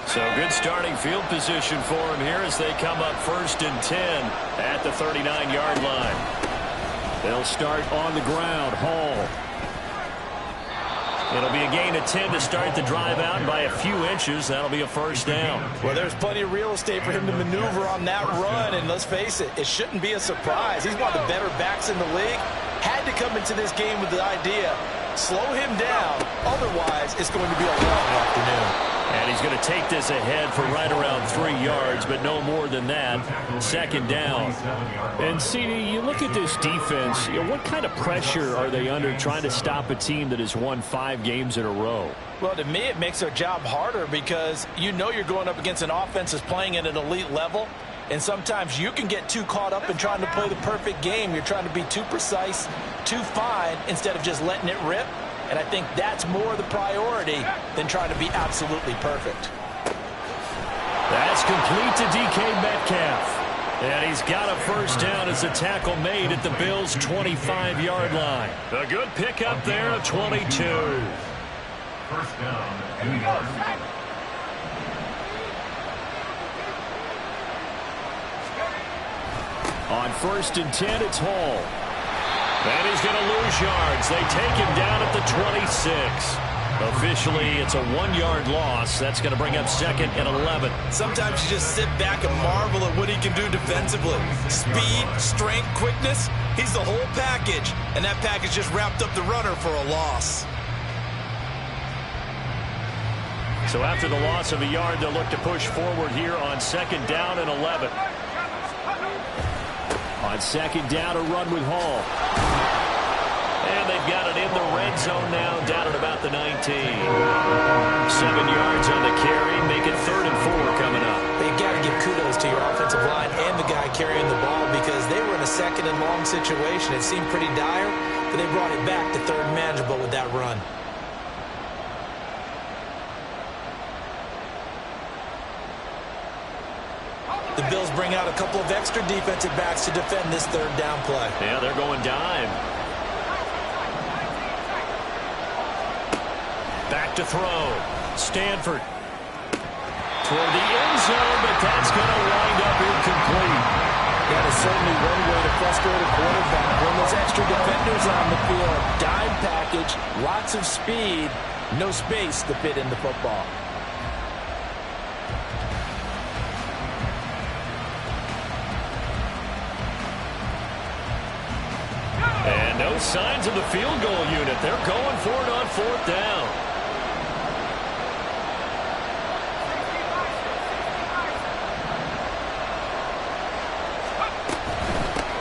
So good starting field position for him here as they come up 1st and 10 at the 39-yard line. They'll start on the ground. Hall. It'll be a gain of 10 to start the drive out by a few inches. That'll be a 1st down. Well, there's plenty of real estate for him to maneuver on that run, and let's face it, it shouldn't be a surprise. He's one of the better backs in the league. Had to come into this game with the idea, slow him down, otherwise it's going to be a long afternoon. And he's going to take this ahead for right around 3 yards, but no more than that. 2nd down. And, CD, you look at this defense, what kind of pressure are they under trying to stop a team that has won 5 games in a row? Well, to me, it makes their job harder because you know you're going up against an offense that's playing at an elite level, and sometimes you can get too caught up in trying to play the perfect game. You're trying to be too precise, too fine, instead of just letting it rip. And I think that's more the priority than trying to be absolutely perfect. That's complete to DK Metcalf. And he's got a 1st down as a tackle made at the Bills' 25-yard line. A good pickup there of 22. 1st down. Here we go. On 1st and 10, it's Hall. And he's going to lose yards. They take him down at the 26. Officially, it's a 1-yard loss. That's going to bring up 2nd and 11. Sometimes you just sit back and marvel at what he can do defensively. Speed, strength, quickness. He's the whole package. And that package just wrapped up the runner for a loss. So after the loss of a yard, they'll look to push forward here on 2nd down and 11. On 2nd down, a run with Hall. And they've got it in the red zone now, down at about the 19. 7 yards on the carry, make it 3rd and 4 coming up. You've got to give kudos to your offensive line and the guy carrying the ball because they were in a 2nd and long situation. It seemed pretty dire, but they brought it back to 3rd and manageable with that run. The Bills bring out a couple of extra defensive backs to defend this 3rd down play. Yeah, they're going dime. Back to throw. Stanford. Toward the end zone, but that's going to wind up incomplete. That is certainly one way to frustrate a quarterback. When those extra defenders on the field, dime package, lots of speed, no space to fit in the football. And no signs of the field goal unit. They're going for it on 4th down.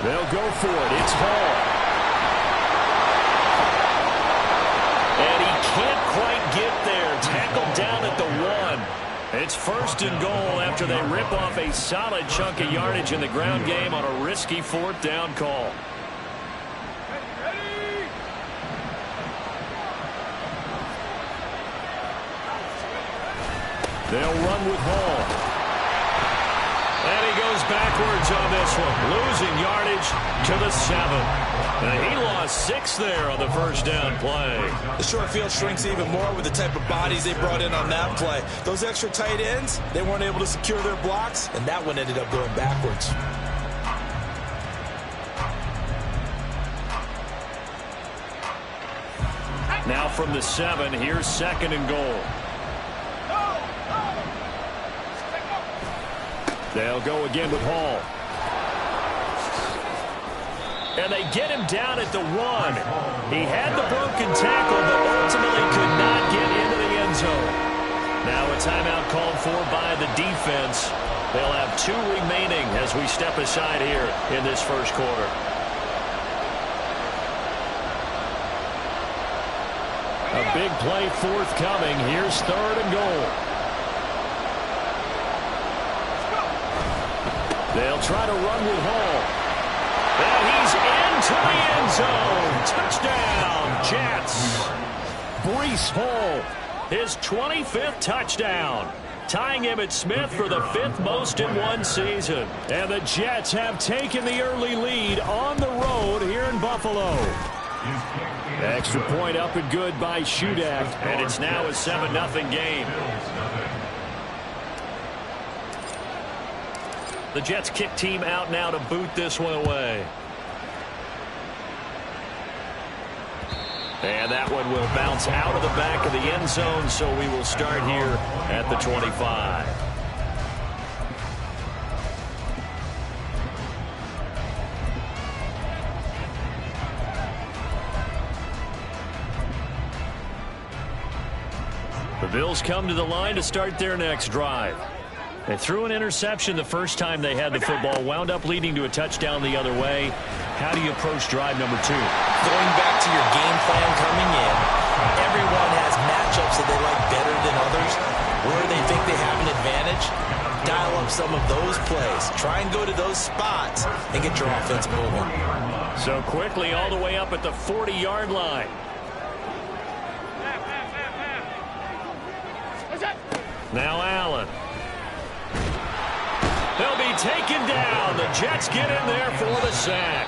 They'll go for it. It's Hall. And he can't quite get there. Tackled down at the 1. It's 1st and goal after they rip off a solid chunk of yardage in the ground game on a risky 4th down call. They'll run with Hall. And he goes backwards on this one, losing yardage to the 7. And he lost 6 there on the 1st down play. The short field shrinks even more with the type of bodies they brought in on that play. Those extra tight ends, they weren't able to secure their blocks, and that one ended up going backwards. Now from the 7, here's 2nd and goal. They'll go again with Hall. And they get him down at the 1. He had the broken tackle, but ultimately could not get into the end zone. Now a timeout called for by the defense. They'll have 2 remaining as we step aside here in this 1st quarter. A big play forthcoming. Here's 3rd and goal. They'll try to run with Hall. And he's into the end zone. Touchdown, Jets. Breece Hall, his 25th touchdown, tying Emmitt Smith for the 5th most in one season. And the Jets have taken the early lead on the road here in Buffalo. Extra point up and good by Shudak, and it's now a 7-0 game. The Jets kick team out now to boot this one away. And that one will bounce out of the back of the end zone, so we will start here at the 25. The Bills come to the line to start their next drive. They threw an interception the first time they had the football, wound up leading to a touchdown the other way. How do you approach drive number 2? Going back to your game plan coming in, everyone has matchups that they like better than others. Where they think they have an advantage, dial up some of those plays. Try and go to those spots and get your offense moving. So quickly all the way up at the 40-yard line. Now Allen. They'll be taken down. The Jets get in there for the sack.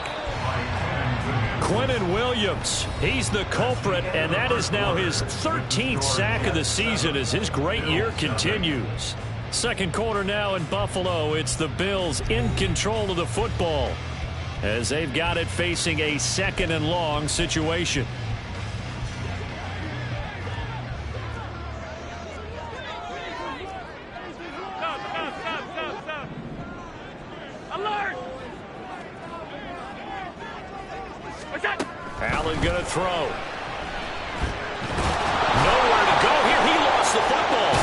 Quinnen Williams, he's the culprit, and that is now his 13th sack of the season as his great year continues. Second quarter now in Buffalo. It's the Bills in control of the football as they've got it facing a 2nd and long situation. Allen going to throw. Nowhere to go here. He lost the football.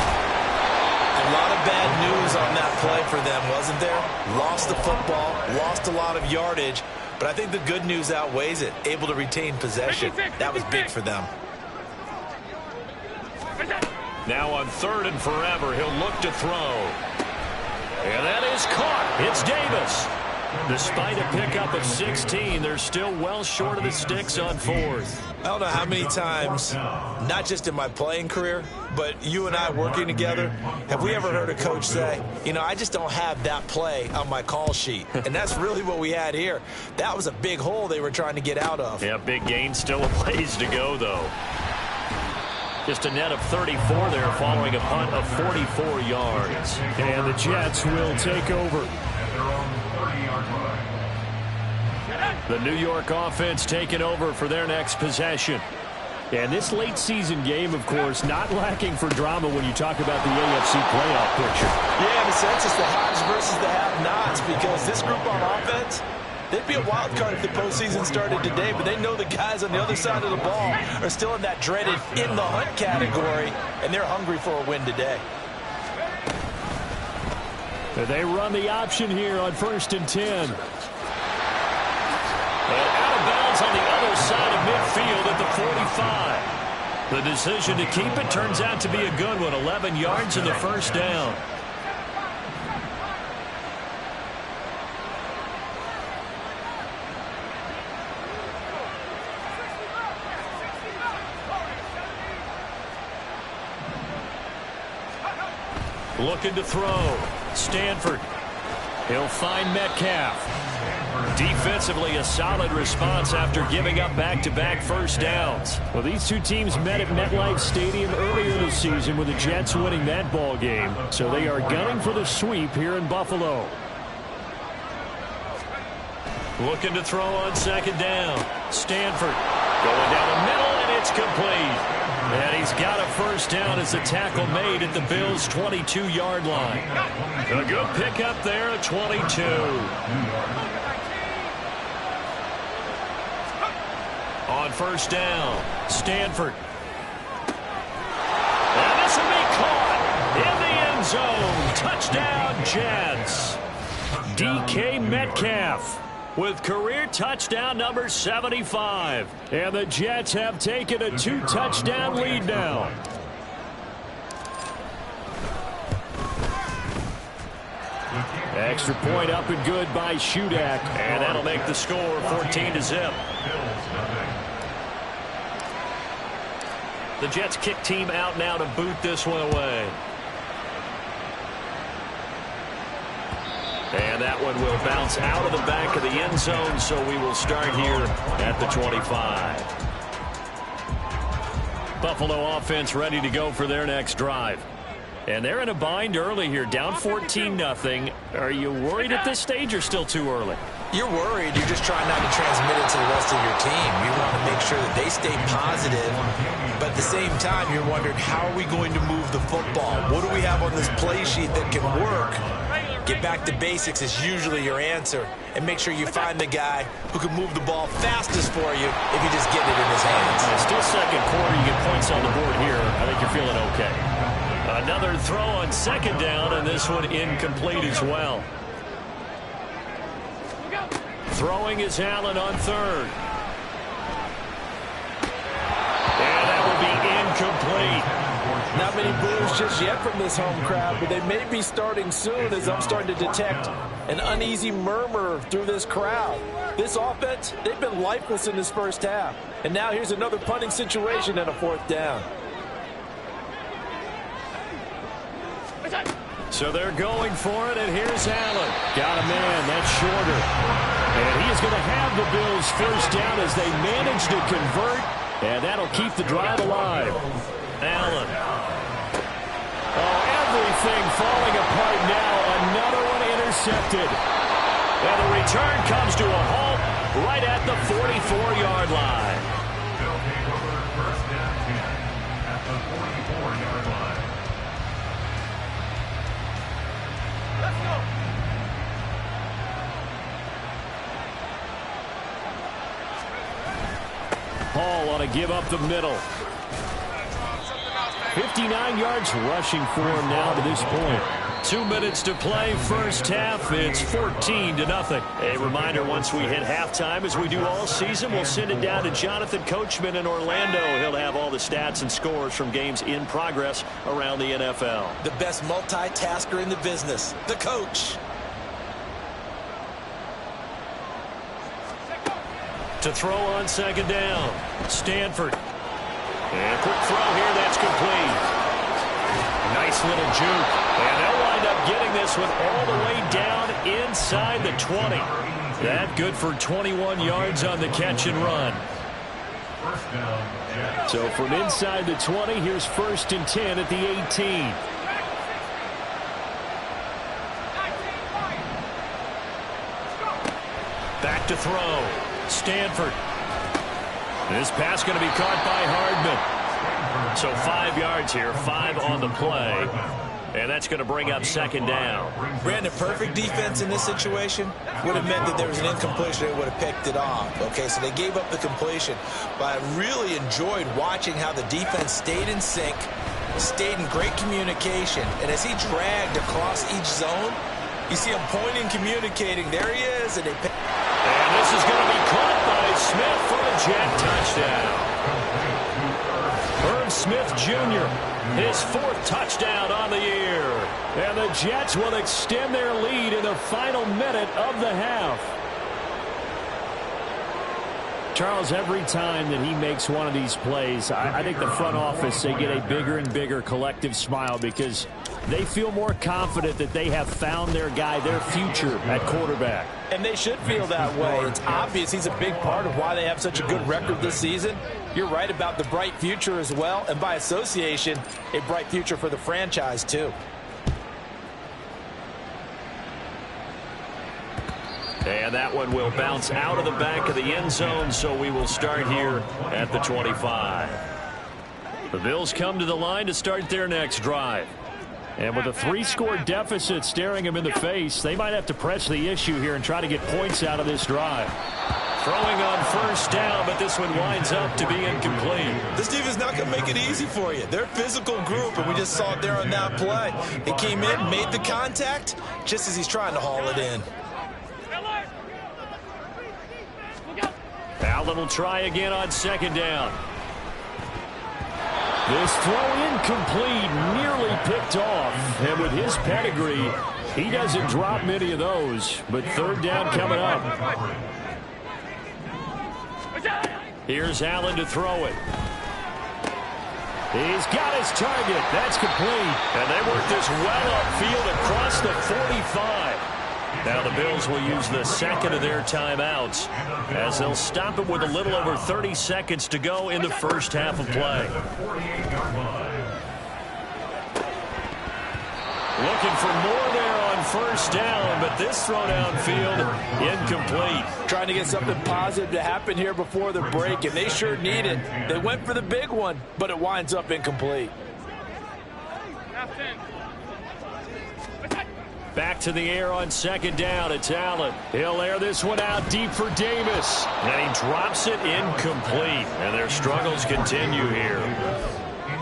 A lot of bad news on that play for them, wasn't there? Lost the football, lost a lot of yardage, but I think the good news outweighs it. Able to retain possession. That was big for them. Now on 3rd and forever, he'll look to throw. And that is caught. It's Davis. Despite a pickup of 16, they're still well short of the sticks on 4th. I don't know how many times, not just in my playing career, but you and I working together, have we ever heard a coach say, you know, I just don't have that play on my call sheet. And that's really what we had here. That was a big hole they were trying to get out of. Yeah, big gain, still a ways to go, though. Just a net of 34 there following a punt of 44 yards. And the Jets will take over. The New York offense taking over for their next possession. And this late season game, of course, not lacking for drama when you talk about the AFC playoff picture. Yeah, in a sense, it's the haves versus the have-nots, because this group on offense, they'd be a wild card if the postseason started today, but they know the guys on the other side of the ball are still in that dreaded in-the-hunt category, and they're hungry for a win today. They run the option here on 1st and 10. And out of bounds on the other side of midfield at the 45. The decision to keep it turns out to be a good one. 11 yards in the first down. Looking to throw. Stanford. He'll find Metcalf. Defensively, a solid response after giving up back-to-back first downs. Well, these two teams met at MetLife Stadium earlier this season with the Jets winning that ball game. So they are gunning for the sweep here in Buffalo. Looking to throw on 2nd down. Stanford going down the middle, and it's complete. And he's got a first down as the tackle made at the Bills' 22-yard line. A good pickup there at 22. On 1st down, Stanford. And this will be caught in the end zone. Touchdown, Jets. DK Metcalf with career touchdown number 75. And the Jets have taken a 2-touchdown lead now. Extra point up and good by Shudak. And that'll make the score 14-0. The Jets kick team out now to boot this one away. And that one will bounce out of the back of the end zone, so we will start here at the 25. Buffalo offense ready to go for their next drive. And they're in a bind early here, down 14-0. Are you worried at this stage or still too early? You're worried. You're just trying not to transmit it to the rest of your team. You want to make sure that they stay positive, but at the same time, you're wondering, how are we going to move the football? What do we have on this play sheet that can work? Get back to basics is usually your answer, and make sure you find the guy who can move the ball fastest for you if you just get it in his hands. Still second quarter, you get points on the board here. I think you're feeling okay. Another throw on second down, and this one incomplete as well. Throwing is Allen on third. And that will be incomplete. Not many boos just yet from this home crowd, but they may be starting soon, as I'm starting to detect an uneasy murmur through this crowd. This offense, they've been lifeless in this first half. And now here's another punting situation and a fourth down. So they're going for it, and here's Allen. Got a man, that's shorter. And he is going to have the Bills first down as they manage to convert, and that'll keep the drive alive. Allen. Oh, everything falling apart now. Another one intercepted. And the return comes to a halt right at the 44-yard line. They'll take over first down 10 at the 44-yard line. Let's go. Hall ought to give up the middle. 59 yards rushing for him now to this point. 2 minutes to play first half. It's 14-0. A reminder, once we hit halftime, as we do all season, we'll send it down to Jonathan Coachman in Orlando. He'll have all the stats and scores from games in progress around the NFL. The best multitasker in the business, the coach. To throw on second down, Stanford. And quick throw here, that's complete. Nice little juke. And they'll wind up getting this one all the way down inside the 20. That good for 21 yards on the catch and run. First down. So from inside the 20, here's 1st and 10 at the 18. Back to throw. Stanford. This pass going to be caught by Hardman. So 5 yards here, 5 on the play. And that's going to bring up second down. Brandon, perfect defense in this situation would have meant that there was an incompletion. They would have picked it off. Okay, so they gave up the completion. But I really enjoyed watching how the defense stayed in sync, stayed in great communication. And as he dragged across each zone, you see him pointing, communicating. There he is. And this is going to be caught by Smith for a Jet touchdown. Herb Smith Jr., his 4th touchdown on the year. And the Jets will extend their lead in the final minute of the half. Charles, every time that he makes one of these plays, I think the front office, they get a bigger and bigger collective smile because they feel more confident that they have found their guy, their future at quarterback. And they should feel that way. It's obvious he's a big part of why they have such a good record this season. You're right about the bright future as well, and by association, a bright future for the franchise too. And that one will bounce out of the back of the end zone, so we will start here at the 25. The Bills come to the line to start their next drive. And with a 3-score deficit staring them in the face, they might have to press the issue here and try to get points out of this drive. Throwing on first down, but this one winds up to be incomplete. This defense is not going to make it easy for you. They're a physical group, and we just saw it there on that play. He came in, made the contact, just as he's trying to haul it in. Allen will try again on second down. This throw incomplete, nearly picked off. And with his pedigree, he doesn't drop many of those. But third down coming up. Here's Allen to throw it. He's got his target. That's complete. And they work this well upfield across the 45. Now the Bills will use the second of their timeouts as they'll stop it with a little over 30 seconds to go in the first half of play. looking for more there on first down, but this throw downfield incomplete. Trying to get something positive to happen here before the break, and they sure need it. They went for the big one, but it winds up incomplete. Back to the air on second down. It's Allen. He'll air this one out deep for Davis. And he drops it incomplete. And their struggles continue here.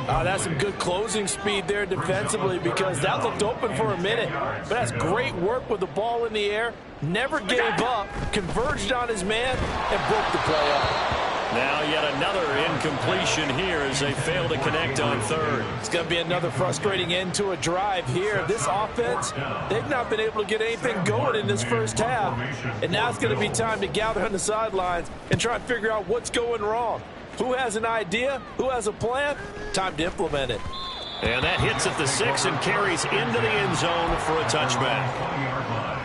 That's some good closing speed there defensively, because that looked open for a minute. But that's great work with the ball in the air. Never gave up, converged on his man, and broke the play up. Now yet another incompletion here as they fail to connect on third. It's going to be another frustrating end to a drive here. This offense, they've not been able to get anything going in this first half. And now it's going to be time to gather on the sidelines and try and figure out what's going wrong. Who has an idea? Who has a plan? Time to implement it. And that hits at the 6 and carries into the end zone for a touchback.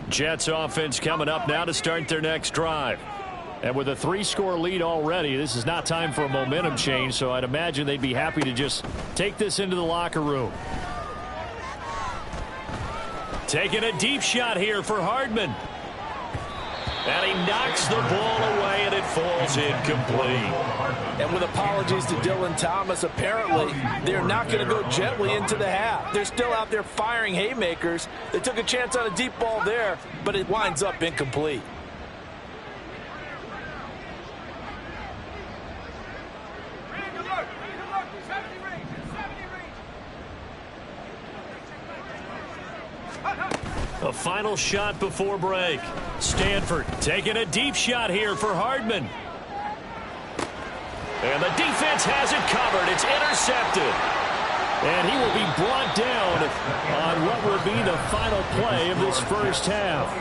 Jets offense coming up now to start their next drive. And with a 3-score lead already, this is not time for a momentum change, so I'd imagine they'd be happy to just take this into the locker room. Taking a deep shot here for Hardman. And he knocks the ball away, and it falls incomplete. And with apologies to Dylan Thomas, apparently they're not going to go gently into the half. They're still out there firing haymakers. They took a chance on a deep ball there, but it winds up incomplete. A final shot before break. Stanford taking a deep shot here for Hardman. And the defense has it covered. It's intercepted. And he will be brought down on what will be the final play of this first half.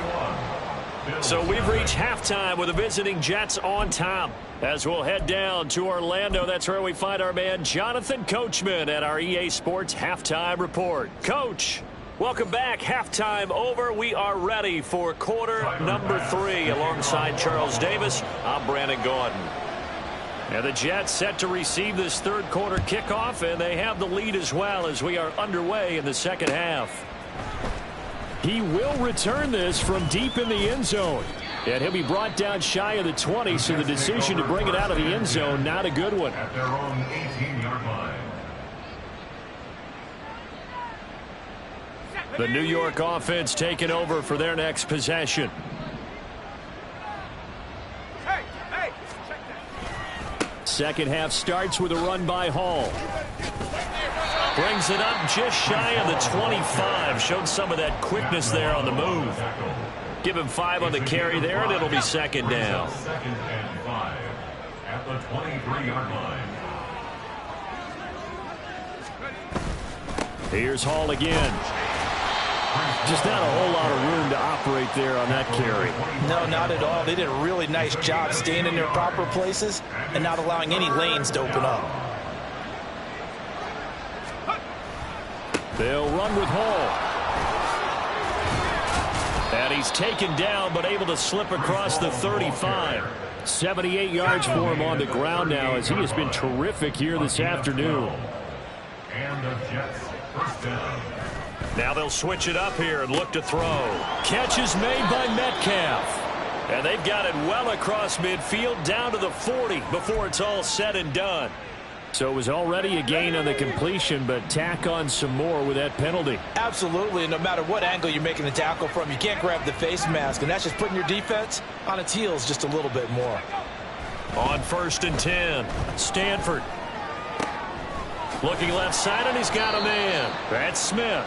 So we've reached halftime with the visiting Jets on top. As we'll head down to Orlando, that's where we find our man Jonathan Coachman at our EA Sports Halftime Report. Coach, welcome back. Halftime over. We are ready for quarter number 3. Alongside Charles Davis, I'm Brandon Gordon. And the Jets set to receive this third quarter kickoff, and they have the lead as well as we are underway in the second half. He will return this from deep in the end zone. And he'll be brought down shy of the 20, so the decision to bring it out of the end zone, not a good one. At their own 18-yard line. The New York offense taking over for their next possession. Second half starts with a run by Hall. Brings it up just shy of the 25. Showed some of that quickness there on the move. Give him 5 on the carry there, and it'll be second down. Second and 5 at the 23-yard line. Here's Hall again. Just not a whole lot of room to operate there on that carry. No, not at all. They did a really nice job staying in their proper places and not allowing any lanes to open up. They'll run with Hall. And he's taken down, but able to slip across the 35. 78 yards for him on the ground now, as he has been terrific here this afternoon. And the Jets first down. Now they'll switch it up here and look to throw. Catch is made by Metcalf. And they've got it well across midfield down to the 40 before it's all said and done. So it was already a gain on the completion, but tack on some more with that penalty. Absolutely, and no matter what angle you're making the tackle from, you can't grab the face mask, and that's just putting your defense on its heels just a little bit more. On 1st and 10, Stanford. Looking left side, and he's got a man. That's Smith.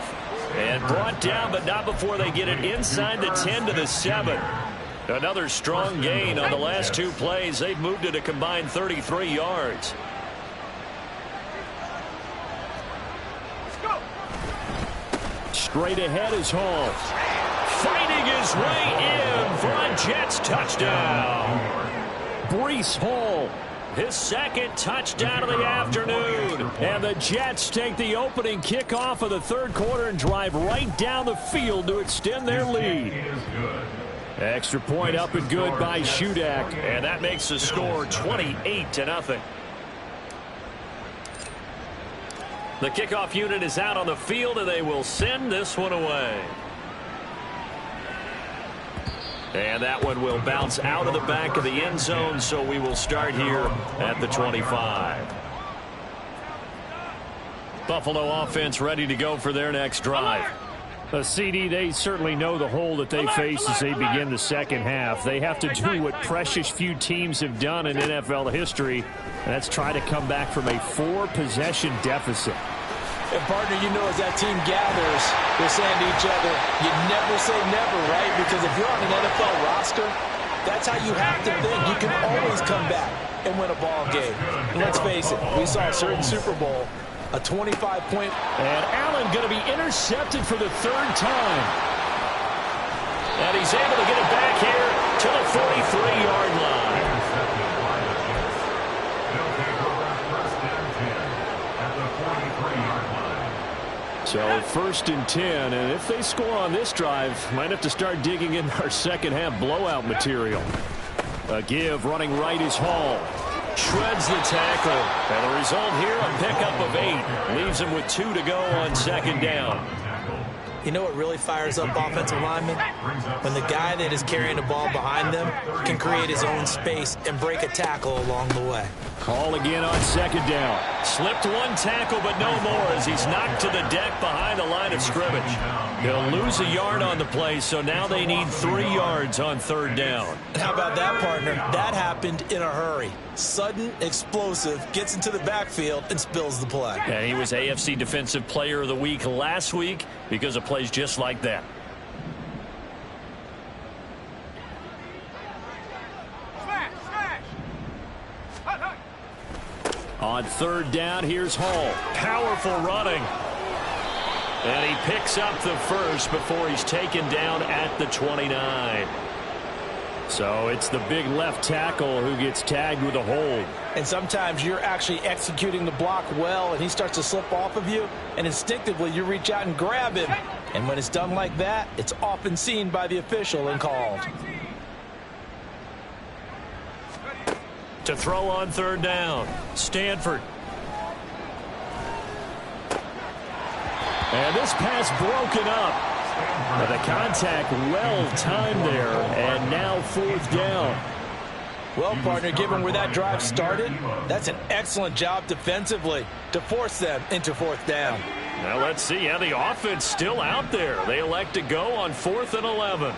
And brought down, but not before they get it inside the 10 to the 7. Another strong gain on the last 2 plays. They've moved it a combined 33 yards. Straight ahead is Hall. Fighting his way in for a Jets touchdown. Breece Hall his second touchdown of the afternoon. And the Jets take the opening kickoff of the third quarter and drive right down the field to extend their lead. Extra point up and good by Shudak. And that makes the score 28-0. The kickoff unit is out on the field, and they will send this one away. And that one will bounce out of the back of the end zone, so we will start here at the 25. Buffalo offense ready to go for their next drive. CD, they certainly know the hole that they face as they begin the second half. They have to do what precious few teams have done in NFL history, and that's try to come back from a 4-possession deficit. And, partner, you know, as that team gathers, they're saying to each other, you never say never, right? Because if you're on an NFL roster, that's how you have to think. You can always come back and win a ball game. And let's face it, we saw a certain Super Bowl, a 25-point. And Allen going to be intercepted for the third time. And he's able to get it back here to the 43-yard line. So 1st and 10, and if they score on this drive, might have to start digging in our second half blowout material. A give running right is Hall. Shreds the tackle. And the result here, a pickup of 8. Leaves him with 2 to go on second down. You know what really fires up offensive linemen? When the guy that is carrying the ball behind them can create his own space and break a tackle along the way. Call again on second down. Slipped one tackle, but no more as he's knocked to the deck behind the line of scrimmage. He'll lose a yard on the play, so now they need 3 yards on third down. And how about that, partner? That happened in a hurry. Sudden, explosive, gets into the backfield and spills the play. And he was AFC Defensive Player of the Week last week because of plays just like that. On third down, here's Hall. Powerful running. And he picks up the first before he's taken down at the 29. So it's the big left tackle who gets tagged with a hold. And sometimes you're actually executing the block well, and he starts to slip off of you, and instinctively you reach out and grab him. And when it's done like that, it's often seen by the official and called. To throw on third down, Stanford. And this pass broken up. Now the contact well timed there, and now fourth down. Well, partner, given where that drive started, that's an excellent job defensively to force them into fourth down. Now let's see how the offense still out there. They elect to go on 4th and 11.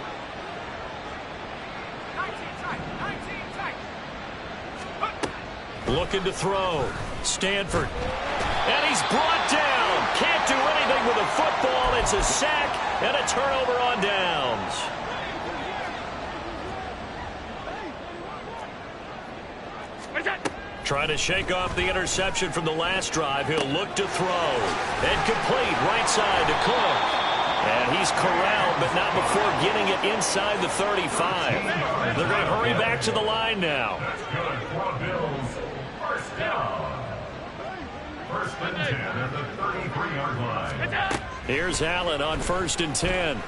Looking to throw. Stanford. And he's brought down. Can't do anything with the football. It's a sack and a turnover on downs. Trying to shake off the interception from the last drive. He'll look to throw. And complete right side to Cook. And he's corralled, but not before getting it inside the 35. They're going to hurry back to the line now. That's good for Bills. First down. 1st and 10 at the 33-yard line. Here's Allen on 1st and 10.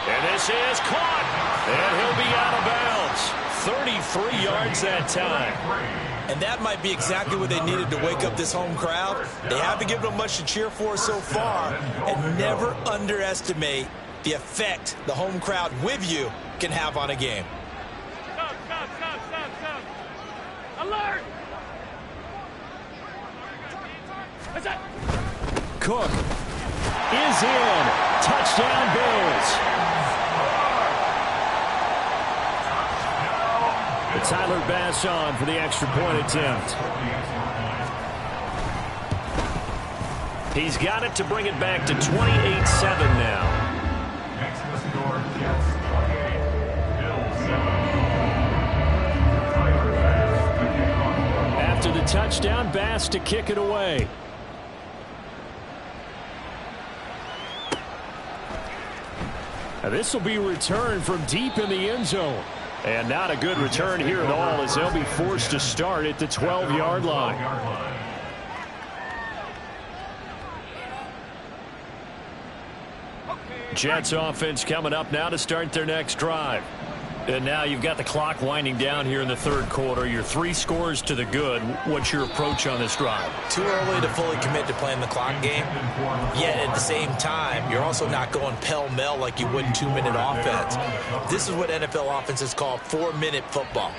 And this is caught. And he'll be out of bounds. 33 yards that time. And that might be exactly what they needed to wake up this home crowd. They haven't given them much to cheer for so far. And never underestimate the effect the home crowd with you can have on a game. Stop. Alert! Cook is in. Touchdown, Bills. Tyler Bass on for the extra point attempt. He's got it to bring it back to 28-7 now. Next to the score, Jets 28, Bills 7. Tyler Bass to kick off. After the touchdown, Bass to kick it away. Now this will be returned from deep in the end zone. And not a good return here at all, as they'll be forced to start at the 12-yard line. Jets offense coming up now to start their next drive. And now you've got the clock winding down here in the third quarter. You're 3 scores to the good. What's your approach on this drive? Too early to fully commit to playing the clock game. Yet at the same time, you're also not going pell-mell like you would in 2-minute offense. This is what NFL offenses call 4-minute football.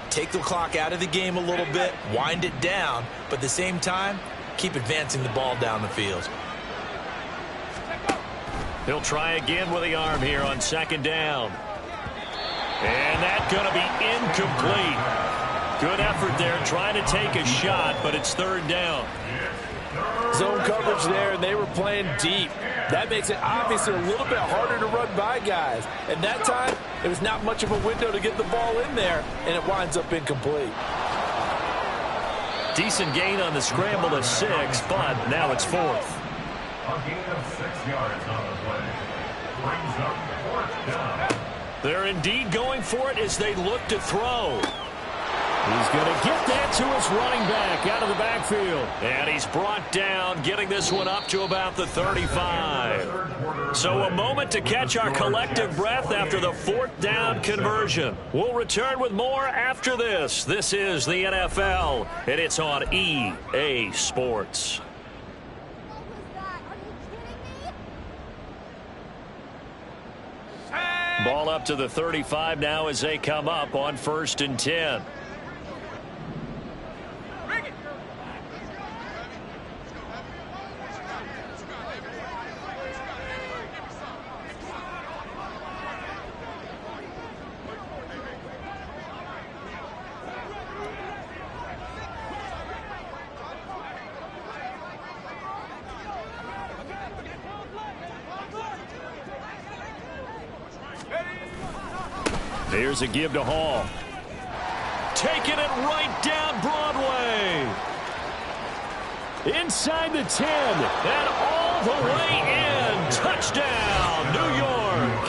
Take the clock out of the game a little bit, wind it down, but at the same time, keep advancing the ball down the field. He'll try again with the arm here on second down. And that's going to be incomplete. Good effort there, trying to take a shot, but it's third down. Zone coverage there, and they were playing deep. That makes it obviously a little bit harder to run by guys. And that time, it was not much of a window to get the ball in there, and it winds up incomplete. Decent gain on the scramble of 6, but now it's fourth. A gain of 6 yards on the play. Brings up fourth down. They're indeed going for it as they look to throw. He's going to get that to his running back out of the backfield. And he's brought down, getting this one up to about the 35. So a moment to catch our collective breath after the fourth down conversion. We'll return with more after this. This is the NFL, and it's on EA Sports. Ball up to the 35 now as they come up on 1st and 10. Here's a give to Hall. Taking it right down Broadway. Inside the 10. And all the way in. Touchdown, New York.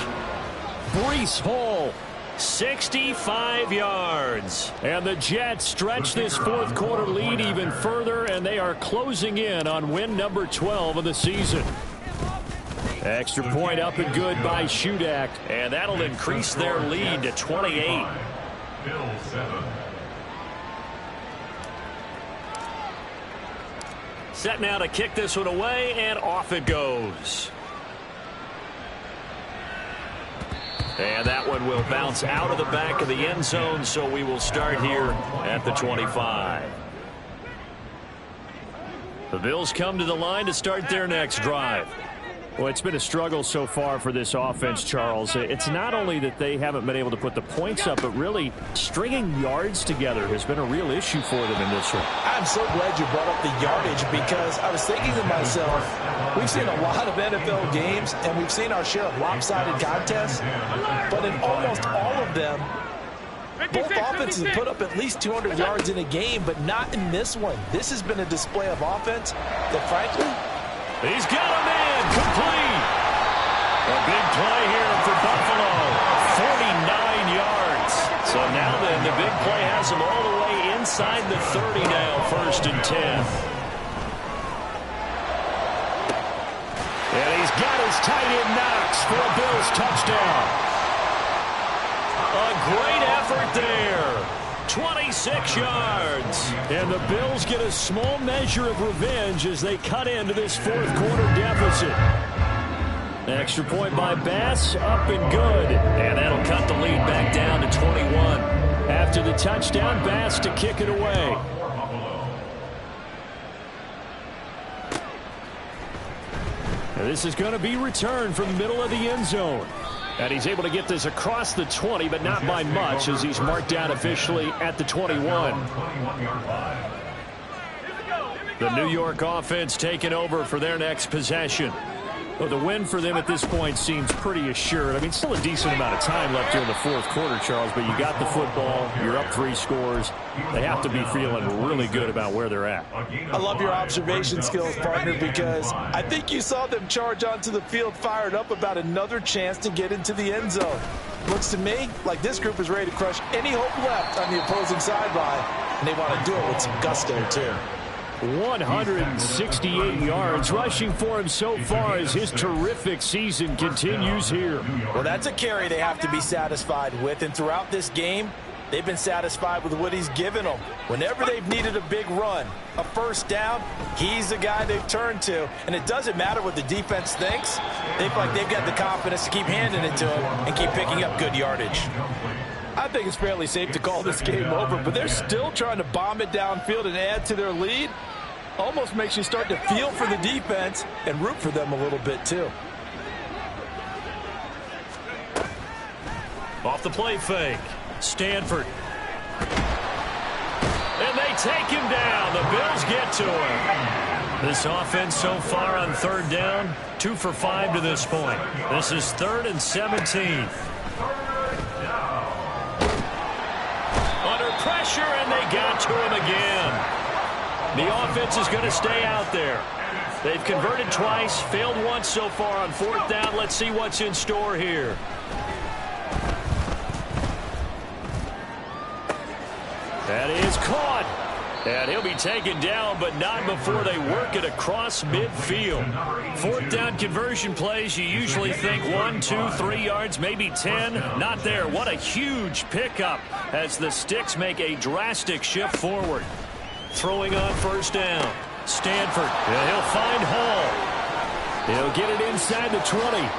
Breece Hall, 65 yards. And the Jets stretch this fourth quarter lead even further, and they are closing in on win number 12 of the season. Extra point up and good by Shudak, and that'll increase their lead to 28. Bills 7. Set now to kick this one away, and off it goes. And that one will bounce out of the back of the end zone, so we will start here at the 25. The Bills come to the line to start their next drive. Well, it's been a struggle so far for this offense, Charles. It's not only that they haven't been able to put the points up, but really stringing yards together has been a real issue for them in this one. I'm so glad you brought up the yardage, because I was thinking to myself, we've seen a lot of NFL games, and we've seen our share of lopsided contests, but in almost all of them, both offenses have put up at least 200 yards in a game, but not in this one. This has been a display of offense that, frankly, he's got him in, complete. A big play here for Buffalo, 49 yards. So now then, the big play has him all the way inside the 30 now, 1st and 10. And he's got his tight end Knox for a Bills touchdown. A great effort there. 26 yards. And the Bills get a small measure of revenge as they cut into this fourth quarter deficit. Extra point by Bass, up and good. And that'll cut the lead back down to 21. After the touchdown, Bass to kick it away. Now this is going to be returned from the middle of the end zone. And he's able to get this across the 20, but not by much, as he's marked down officially at the 21. The New York offense taking over for their next possession. Well, the win for them at this point seems pretty assured. I mean, still a decent amount of time left here in the fourth quarter, Charles, but you got the football, you're up 3 scores. They have to be feeling really good about where they're at. I love your observation skills, partner, because I think you saw them charge onto the field fired up about another chance to get into the end zone. Looks to me like this group is ready to crush any hope left on the opposing sideline, and they want to do it with some gusto, too. 168 yards rushing for him so far as his terrific season continues here. Well, that's a carry they have to be satisfied with, and throughout this game, they've been satisfied with what he's given them. Whenever they've needed a big run, a first down, he's the guy they've turned to. And it doesn't matter what the defense thinks. They feel like they've got the confidence to keep handing it to him and keep picking up good yardage. I think it's fairly safe to call this game over, but they're still trying to bomb it downfield and add to their lead. Almost makes you start to feel for the defense and root for them a little bit, too. Off the play fake. Stanford. And they take him down. The Bills get to him. This offense so far on third down, 2 for 5 to this point. This is 3rd and 17. Under pressure, and they got to him again. The offense is going to stay out there. They've converted twice, failed once so far on 4th down. Let's see what's in store here. That is caught. And he'll be taken down, but not before they work it across midfield. 4th down conversion plays, you usually think 1, 2, 3 yards, maybe 10. Not there. What a huge pickup as the Sticks make a drastic shift forward. Throwing on 1st down. Stanford. And he'll find Hall. He'll get it inside the 20.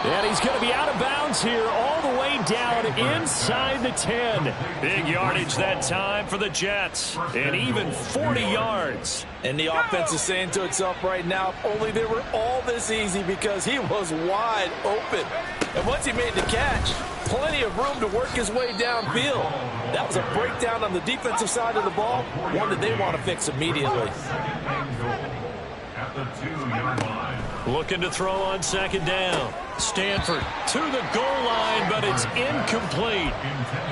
And he's going to be out of bounds here all the way down inside the 10. Big yardage that time for the Jets. And even 40 yards. And the offense is saying to itself right now, if only they were all this easy, because he was wide open. And once he made the catch, plenty of room to work his way downfield. That was a breakdown on the defensive side of the ball, one that they want to fix immediately. At the 2-yard line. Looking to throw on 2nd down. Stanford to the goal line, but it's incomplete.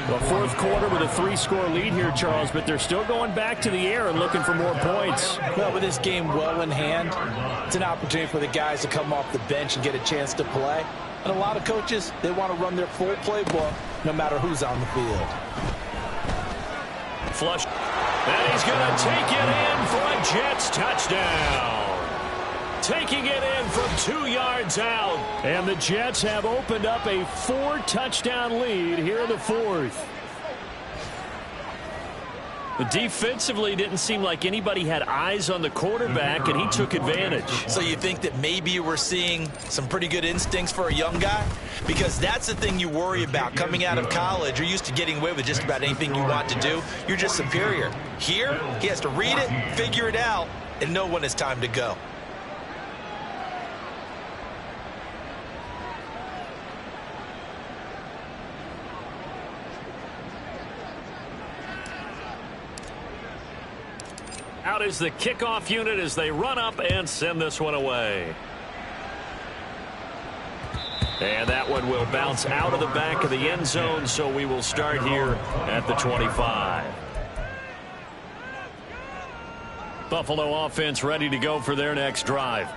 The 4th quarter with a 3-score lead here, Charles, but they're still going back to the air and looking for more points. Well, with this game well in hand, it's an opportunity for the guys to come off the bench and get a chance to play. And a lot of coaches, they want to run their full playbook no matter who's on the field. Flush. And he's going to take it in for a Jets touchdown. Taking it in from 2 yards out. And the Jets have opened up a 4-touchdown lead here in the 4th. But defensively, didn't seem like anybody had eyes on the quarterback, and he took advantage. So you think that maybe we're seeing some pretty good instincts for a young guy? Because that's the thing you worry about. Coming out of college, you're used to getting away with just about anything you want to do. You're just superior. Here, he has to read it, figure it out, and know when it's time to go. Out is the kickoff unit as they run up and send this one away. And that one will bounce out of the back of the end zone, so we will start here at the 25. Buffalo offense ready to go for their next drive.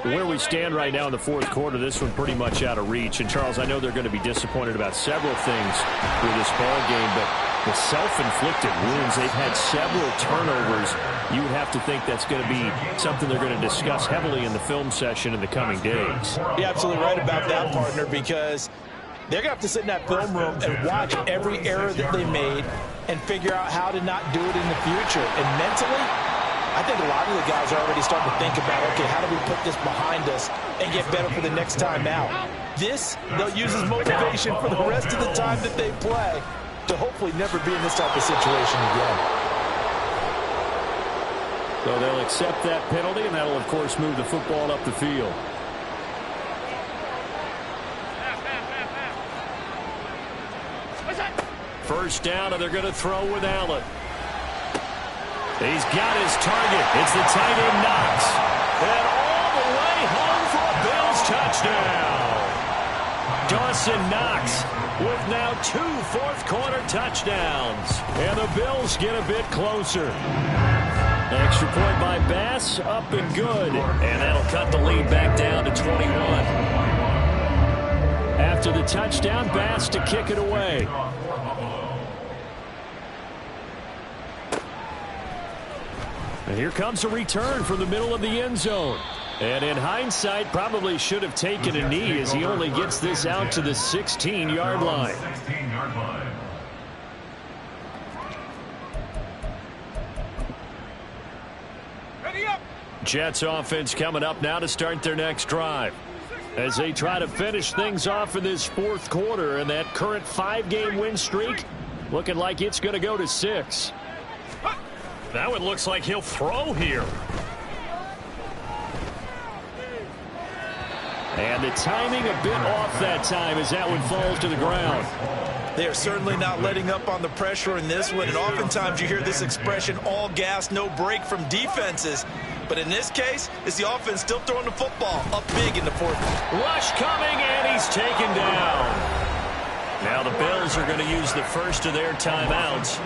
Where we stand right now in the 4th quarter, this one pretty much out of reach. And, Charles, I know they're going to be disappointed about several things with this ball game, but the self-inflicted wounds, they've had several turnovers. You would have to think that's going to be something they're going to discuss heavily in the film session in the coming days. You're absolutely right about that, partner, because they're going to have to sit in that film room and watch every error that they made and figure out how to not do it in the future. And mentally, I think a lot of the guys are already starting to think about, okay, how do we put this behind us and get better for the next time out? This, they'll use as motivation for the rest of the time that they play to hopefully never be in this type of situation again. So they'll accept that penalty, and that'll, of course, move the football up the field. First down, and they're going to throw with Allen. He's got his target. It's the tight end Knox. And all the way home for a Bills touchdown. Dawson Knox with now 2 fourth-quarter touchdowns. And the Bills get a bit closer. Extra point by Bass, up and good. And that'll cut the lead back down to 21. After the touchdown, Bass to kick it away. And here comes a return from the middle of the end zone. And in hindsight, probably should have taken a knee as he only gets this out to the 16-yard line. Jets offense coming up now to start their next drive, as they try to finish things off in this fourth quarter, and that current 5-game win streak looking like it's going to go to 6. Now it looks like he'll throw here. And the timing a bit off that time as that one falls to the ground. They are certainly not letting up on the pressure in this one, and oftentimes you hear this expression, all gas, no break from defenses. But in this case, it's the offense still throwing the football up big in the fourth. Rush coming, and he's taken down. Now the Bills are going to use the first of their timeouts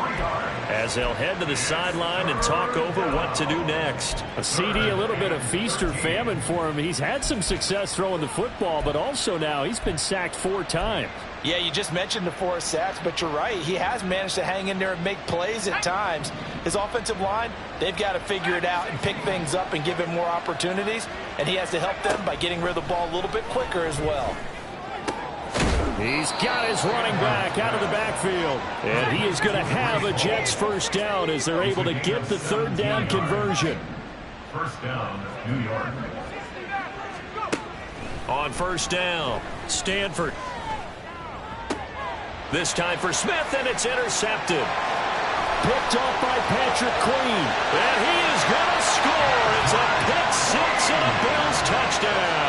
as they'll head to the sideline and talk over what to do next. A CD, a little bit of feast or famine for him. He's had some success throwing the football, but also now he's been sacked 4 times. Yeah, you just mentioned the 4 sacks, but you're right. He has managed to hang in there and make plays at times. His offensive line, they've got to figure it out and pick things up and give him more opportunities, and he has to help them by getting rid of the ball a little bit quicker as well. He's got his running back out of the backfield. And he is going to have a Jets first down as they're able to get the 3rd down conversion. First down, New York. On first down, Stanford. This time for Smith, and it's intercepted. Picked off by Patrick Queen. And he is going to score. It's a pick 6 and a Bills touchdown.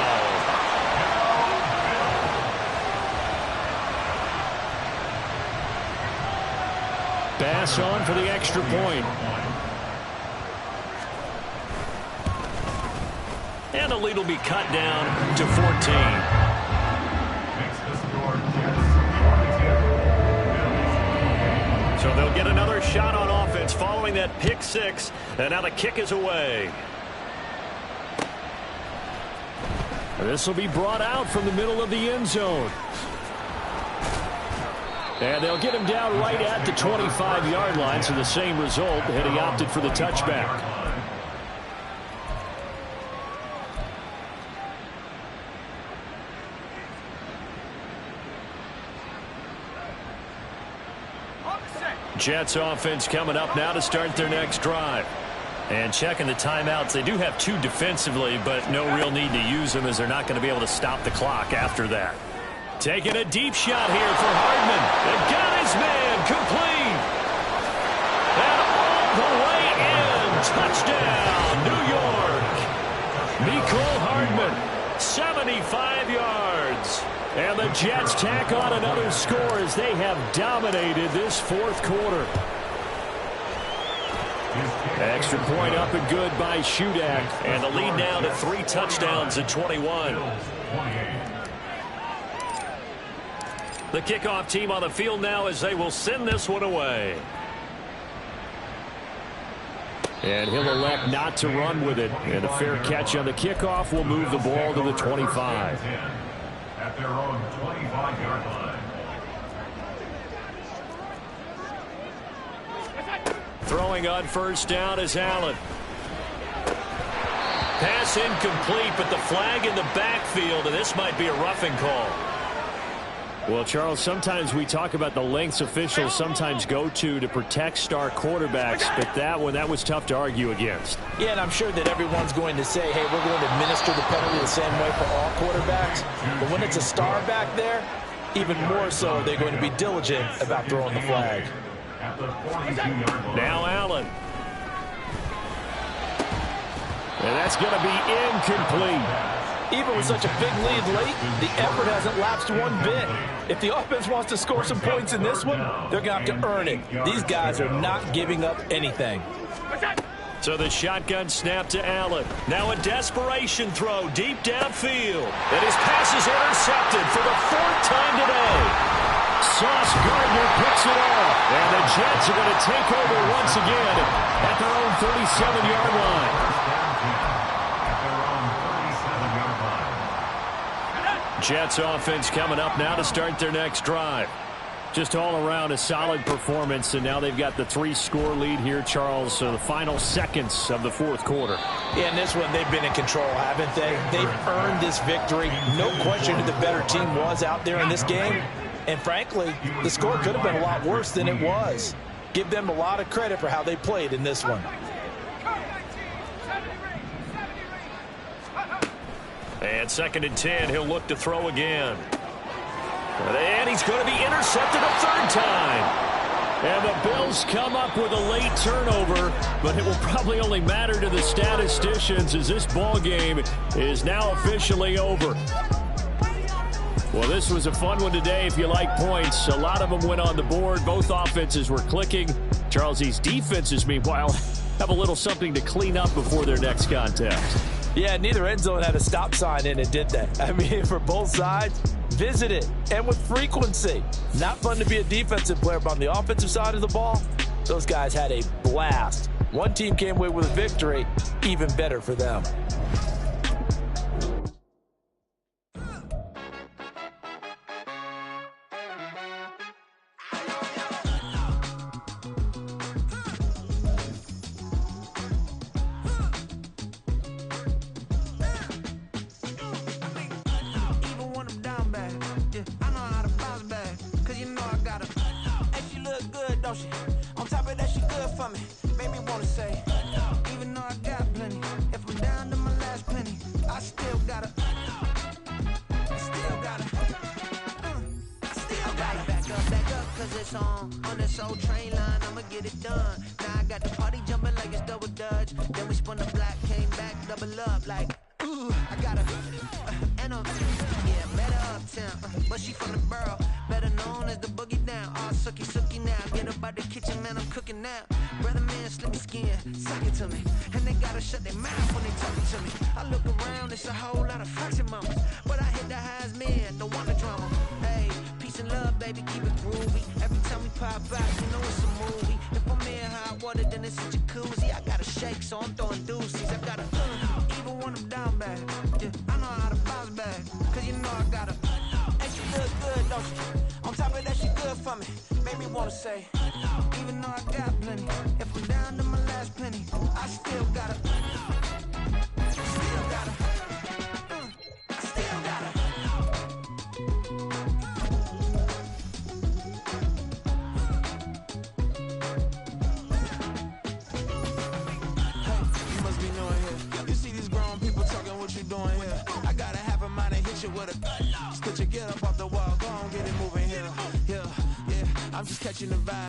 Bass on for the extra point. And the lead will be cut down to 14. So they'll get another shot on offense following that pick 6. And now the kick is away. This will be brought out from the middle of the end zone. And they'll get him down right at the 25-yard line, so the same result, and he opted for the touchback. Jets offense coming up now to start their next drive. And checking the timeouts, they do have 2 defensively, but no real need to use them as they're not going to be able to stop the clock after that. Taking a deep shot here for Hardman. And got his man complete. And all the way in. Touchdown, New York. Mecole Hardman, 75 yards. And the Jets tack on another score as they have dominated this fourth quarter. Extra point up and good by Shudak. And the lead now to 3 touchdowns at 21. The kickoff team on the field now as they will send this one away. And he'll elect not to run with it. And a fair catch on the kickoff will move the ball to the 25. At their own 25-yard line. Throwing on first down is Allen. Pass incomplete, but the flag in the backfield, and this might be a roughing call. Well, Charles, sometimes we talk about the lengths officials sometimes go to protect star quarterbacks, but that was tough to argue against. Yeah, and I'm sure that everyone's going to say, hey, we're going to administer the penalty the same way for all quarterbacks. But when it's a star back there, even more so, they're going to be diligent about throwing the flag. Now Allen. And that's going to be incomplete. Even with such a big lead late, the effort hasn't lapsed one bit. If the offense wants to score some points in this one, they're going to have to earn it. These guys are not giving up anything. So the shotgun snap to Allen. Now a desperation throw deep downfield. And his pass is intercepted for the 4th time today. Sauce Gardner picks it off. And the Jets are going to take over once again at their own 37-yard line. Jets offense coming up now to start their next drive. Just all around a solid performance, and now they've got the 3-score lead here, Charles. So the final seconds of the 4th quarter. Yeah, in this one, they've been in control, haven't they? They've earned this victory. No question who the better team was out there in this game. And frankly, the score could have been a lot worse than it was. Give them a lot of credit for how they played in this one. And 2nd and 10, he'll look to throw again. And he's going to be intercepted a 3rd time. And the Bills come up with a late turnover, but it will probably only matter to the statisticians as this ball game is now officially over. Well, this was a fun one today if you like points. A lot of them went on the board. Both offenses were clicking. Charles, these defenses, meanwhile, have a little something to clean up before their next contest. Yeah, neither end zone had a stop sign in it, did they? I mean, for both sides, visit it, and with frequency. Not fun to be a defensive player, but on the offensive side of the ball, those guys had a blast. One team came away with a victory, even better for them. On top of that, she good for me. Made me wanna say, even though I got plenty, if I'm down to my last penny, I still gotta back up, cause it's on this old train line, I'ma get it done. Now I got the party jumping like it's double dutch. Then we spun the block, came back, double up, like, ooh, I got a, and a, yeah, met her uptown, but she from the borough, better known as the boogie down. All sookie now, get up out the kitchen, man, I'm cooking now. Brother man, slip me skin, suck it to me, and they gotta shut their mouth when they talking to me. I look around, it's a whole lot of flirting mamas, but I hit the highs, man, don't want the drama. Hey, peace and love, baby, keep it groovy. Every time we pop out, you know it's a movie. If I'm in hot water, then it's a jacuzzi. I gotta shake, so I'm throwing deuces. I gotta, even when I'm down bad, yeah, I know how to bounce back, cause you know I gotta, and she look good, don't she? On top of that, she good for me. Made me wanna say, even though I got plenty, if I'm down to my last penny, I still gotta, with a, get up off the wall, go on, get it moving here. Yeah, I'm just catching the vibe.